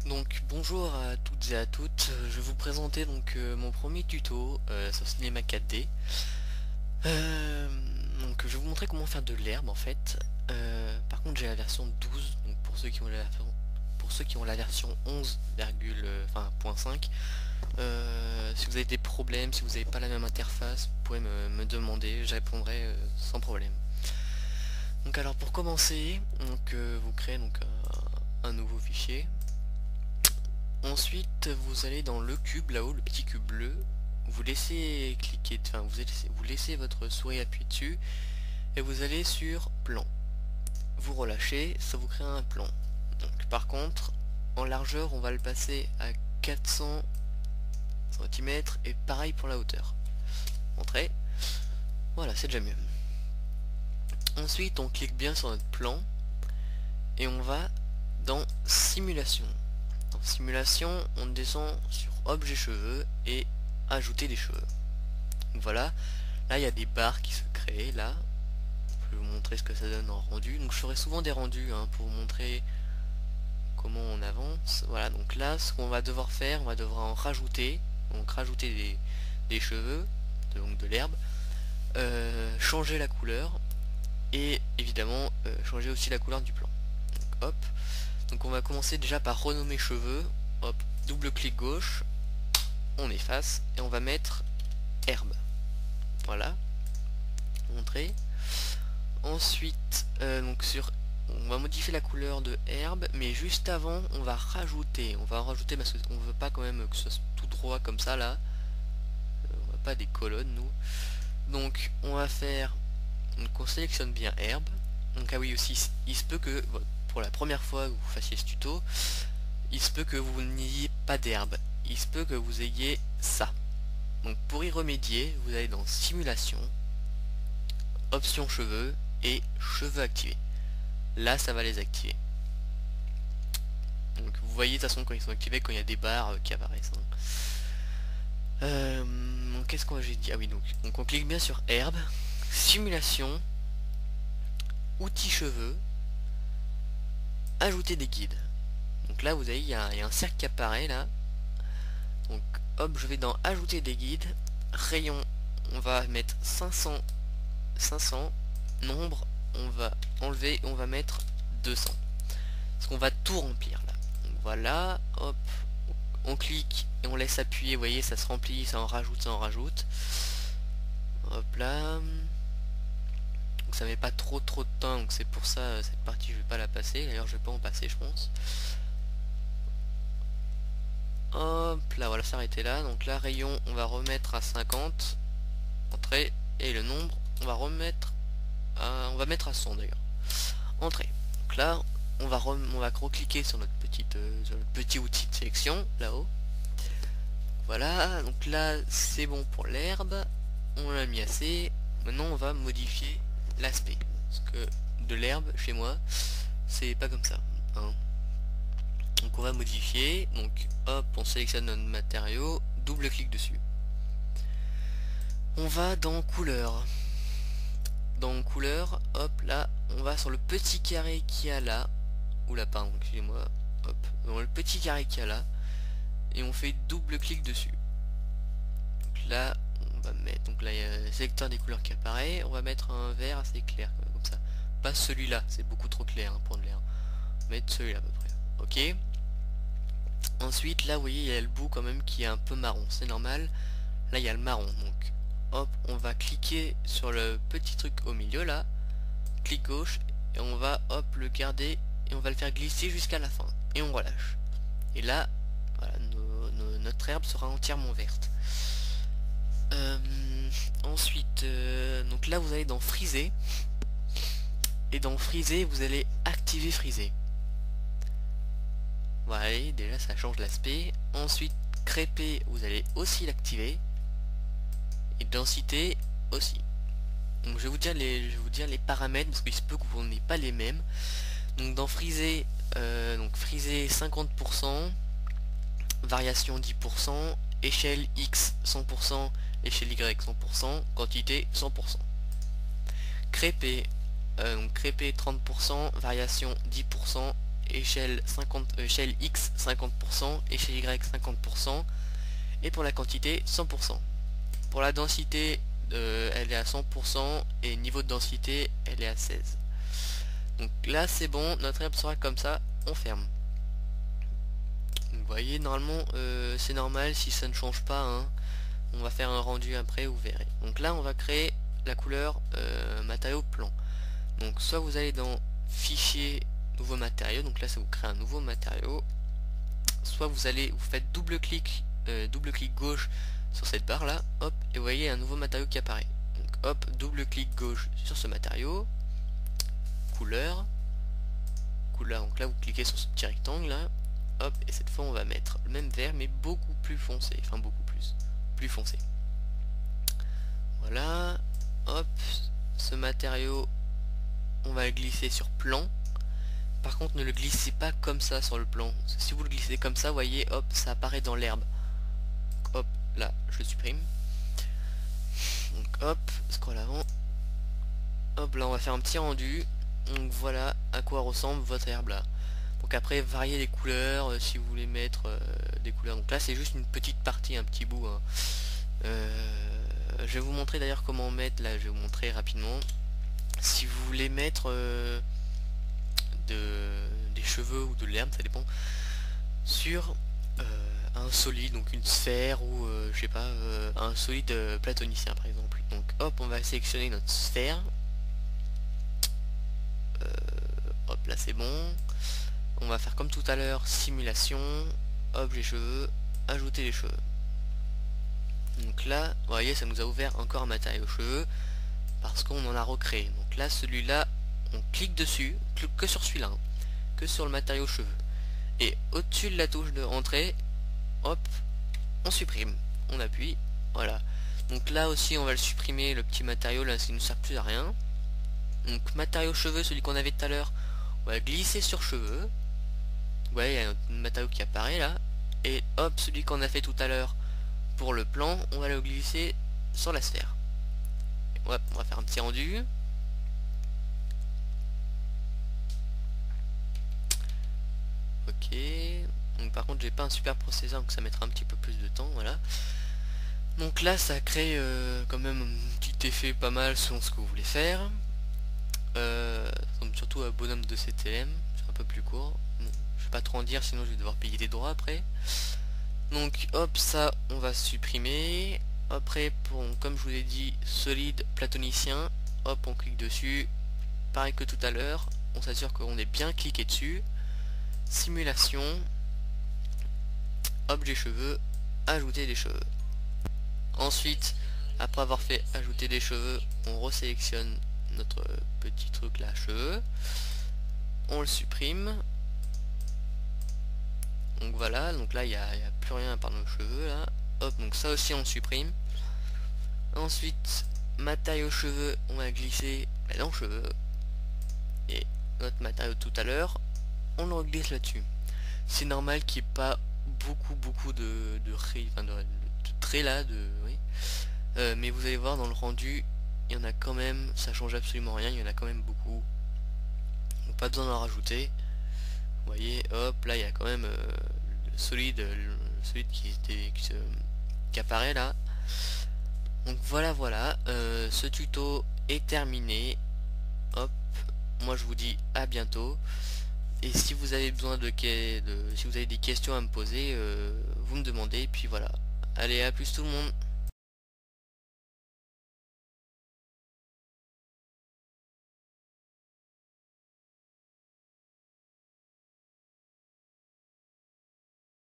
Donc bonjour à toutes et à toutes, je vais vous présenter mon premier tuto sur Cinema 4D. Euh, donc je vais vous montrer comment faire de l'herbe en fait. Par contre j'ai la version 12, donc pour ceux qui ont la version 11, enfin, .5. Si vous avez des problèmes, si vous n'avez pas la même interface, vous pouvez me demander, je répondrai sans problème. Donc alors pour commencer, vous créez un nouveau fichier. Ensuite, vous allez dans le cube là-haut, le petit cube bleu. Vous laissez cliquer, enfin vous laissez votre souris appuyer dessus et vous allez sur plan. Vous relâchez, ça vous crée un plan. Donc, par contre, en largeur, on va le passer à 400 cm et pareil pour la hauteur. Entrée. Voilà, c'est déjà mieux. Ensuite, on clique bien sur notre plan et on va dans simulation. Dans simulation, on descend sur objet cheveux et ajouter des cheveux. Donc voilà, là il y a des barres qui se créent là. Je vais vous montrer ce que ça donne en rendu. Donc je ferai souvent des rendus pour vous montrer comment on avance. Voilà, donc là ce qu'on va devoir faire, on va devoir en rajouter. Donc rajouter des cheveux, donc de l'herbe, changer la couleur et évidemment changer aussi la couleur du plan. Donc, hop. Donc on va commencer déjà par renommer cheveux. Hop, double clic gauche, on efface et on va mettre herbe. Voilà, montrer. Ensuite, on va modifier la couleur de herbe, mais juste avant, on va rajouter parce qu'on veut pas quand même que ce soit tout droit comme ça là. On veut pas des colonnes nous. Donc on va faire, on sélectionne bien herbe. Donc ah oui aussi, il se peut que pour la première fois que vous fassiez ce tuto, il se peut que vous n'ayez pas d'herbe, il se peut que vous ayez ça. Donc pour y remédier, vous allez dans simulation, options cheveux et cheveux activés. Là ça va les activer. Donc vous voyez de toute façon quand ils sont activés, quand il y a des barres qui apparaissent. Qu'est-ce qu'on j'ai dit? Ah oui, donc on clique bien sur herbe, simulation, outils cheveux, ajouter des guides. Donc là vous voyez il y a un cercle qui apparaît là. Donc hop, je vais dans ajouter des guides, rayon, on va mettre 500, nombre, on va enlever, on va mettre 200. Parce qu'on va tout remplir là. Donc voilà, hop, on clique et on laisse appuyer, vous voyez ça se remplit, ça en rajoute, ça en rajoute. Hop là. Donc ça met pas trop de temps, donc c'est pour ça cette partie je vais pas la passer, d'ailleurs je vais pas en passer je pense. Hop là, voilà, s'arrêter là. Donc là, rayon, on va remettre à 50. Entrée. Et le nombre, on va mettre à 100 d'ailleurs. Entrée. Donc là, on va recliquer sur notre petit outil de sélection, là-haut. Voilà, donc là, c'est bon pour l'herbe. On l'a mis assez. Maintenant, on va modifier l'aspect. Parce que de l'herbe, chez moi, c'est pas comme ça. Donc on va modifier, donc hop, on sélectionne notre matériau, double clic dessus. On va dans couleur. Dans couleur, hop, là, on va sur le petit carré qu'il y a là. Oula, pardon, excusez-moi. Hop, dans le petit carré qu'il y a là. Et on fait double clic dessus. Donc là, on va mettre, donc là, il y a le sélecteur des couleurs qui apparaît. On va mettre un vert assez clair, comme ça. Pas celui-là, c'est beaucoup trop clair pour de l'air. Mettre celui-là à peu près. Ok. Ensuite là vous voyez il y a le bout quand même qui est un peu marron, c'est normal. Là il y a le marron, donc hop, on va cliquer sur le petit truc au milieu là, clic gauche, et on va hop le garder et on va le faire glisser jusqu'à la fin et on relâche. Et là voilà, notre herbe sera entièrement verte. Ensuite donc là vous allez dans friser, et dans friser vous allez activer friser. Voilà, déjà ça change l'aspect. Ensuite, crêper, vous allez aussi l'activer. Et densité aussi. Donc je vais vous dire les paramètres parce qu'il se peut que vous n'ayez pas les mêmes. Donc dans friser, friser 50%, variation 10%, échelle X 100%, échelle Y 100%, quantité 100%. Crêper, crêper 30%, variation 10%, échelle 50, échelle X 50%, échelle Y 50%, et pour la quantité 100%. Pour la densité, elle est à 100%, et niveau de densité, elle est à 16. Donc là c'est bon, notre herbe sera comme ça, on ferme. Donc, vous voyez, normalement c'est normal si ça ne change pas, hein. On va faire un rendu après, vous verrez. Donc là on va créer la couleur matériau plan. Donc soit vous allez dans fichier nouveau matériau, donc là ça vous crée un nouveau matériau, soit vous faites double clic gauche sur cette barre là, hop, et vous voyez un nouveau matériau qui apparaît. Donc hop, double clic gauche sur ce matériau, couleur, donc là vous cliquez sur ce petit rectangle là, hop, et cette fois on va mettre le même vert mais beaucoup plus foncé, enfin beaucoup plus foncé. Voilà, hop, ce matériau on va le glisser sur plan. Par contre ne le glissez pas comme ça sur le plan, si vous le glissez comme ça, vous voyez, hop, ça apparaît dans l'herbe. Hop, là je le supprime. Donc hop, scroll avant, hop, là on va faire un petit rendu. Donc voilà à quoi ressemble votre herbe là. Donc après varier les couleurs si vous voulez mettre des couleurs. Donc là c'est juste une petite partie, un petit bout, hein. Je vais vous montrer d'ailleurs comment mettre, là je vais vous montrer rapidement. Si vous voulez mettre des cheveux ou de l'herbe, ça dépend, sur un solide, donc une sphère ou je sais pas, un solide platonicien par exemple. Donc hop, on va sélectionner notre sphère. Hop, là c'est bon. On va faire comme tout à l'heure, simulation, objet cheveux, ajouter les cheveux. Donc là, vous voyez, ça nous a ouvert encore un matériau cheveux parce qu'on en a recréé. Donc là, celui-là, on clique dessus, clique que sur celui-là, hein, que sur le matériau cheveux. Et au-dessus de la touche de entrée, hop, on supprime, on appuie, voilà. Donc là aussi, on va le supprimer, le petit matériau, là, ça ne nous sert plus à rien. Donc matériau cheveux, celui qu'on avait tout à l'heure, on va glisser sur cheveux. Vous voyez, il y a un matériau qui apparaît là. Et hop, celui qu'on a fait tout à l'heure pour le plan, on va le glisser sur la sphère. Hop, on va faire un petit rendu. Ok. Donc par contre, j'ai pas un super processeur, donc ça mettra un petit peu plus de temps, voilà. Donc là, ça crée quand même un petit effet pas mal selon ce que vous voulez faire. Donc surtout un bonhomme de CTM, c'est un peu plus court. Bon, je vais pas trop en dire, sinon je vais devoir payer des droits après. Donc hop, ça on va supprimer. Après, comme je vous ai dit, solide platonicien, hop, on clique dessus. Pareil que tout à l'heure, on s'assure qu'on est bien cliqué dessus. Simulation, objet cheveux, ajouter des cheveux. Ensuite, après avoir fait ajouter des cheveux, on resélectionne notre petit truc là, cheveux, on le supprime. Donc voilà, donc là il n'y a plus rien à part nos cheveux là. Hop, donc ça aussi on supprime. Ensuite, matériau cheveux, on va glisser dans cheveux. Et notre matériau de tout à l'heure, on le reglisse là-dessus. C'est normal qu'il n'y ait pas beaucoup de traits là, oui. Mais vous allez voir dans le rendu, il y en a quand même, ça change absolument rien, il y en a quand même beaucoup. Donc pas besoin d'en rajouter. Vous voyez, hop, là il y a quand même le solide qui apparaît là. Donc voilà, ce tuto est terminé. Hop, moi je vous dis à bientôt. Et si vous avez besoin si vous avez des questions à me poser, vous me demandez, et puis voilà. Allez, à plus tout le monde.